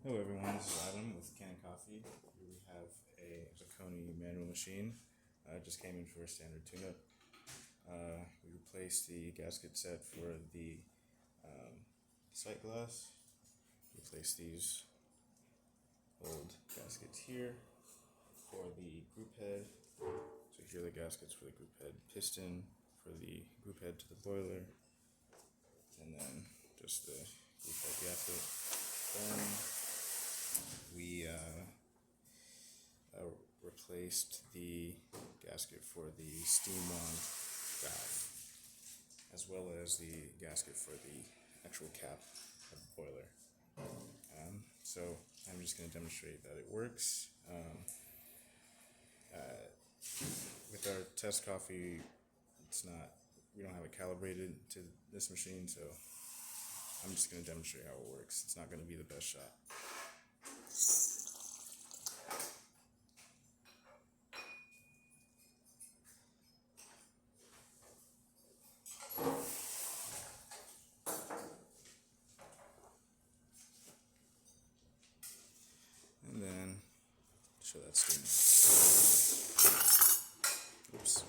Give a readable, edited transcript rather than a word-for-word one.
Hello everyone, this is Adam with Kanen Coffee. Here we have a Zacconi manual machine. Just came in for a standard tune-up. We replaced the gasket set for the sight glass. Replaced these old gaskets here for the group head. So here are the gaskets for the group head piston, for the group head to the boiler, and then just the group head gasket. Then we replaced the gasket for the steam wand valve, as well as the gasket for the actual cap of the boiler. So I'm just going to demonstrate that it works. With our test coffee, we don't have it calibrated to this machine, so I'm just going to demonstrate how it works. It's not going to be the best shot. And then show that steam. Oops.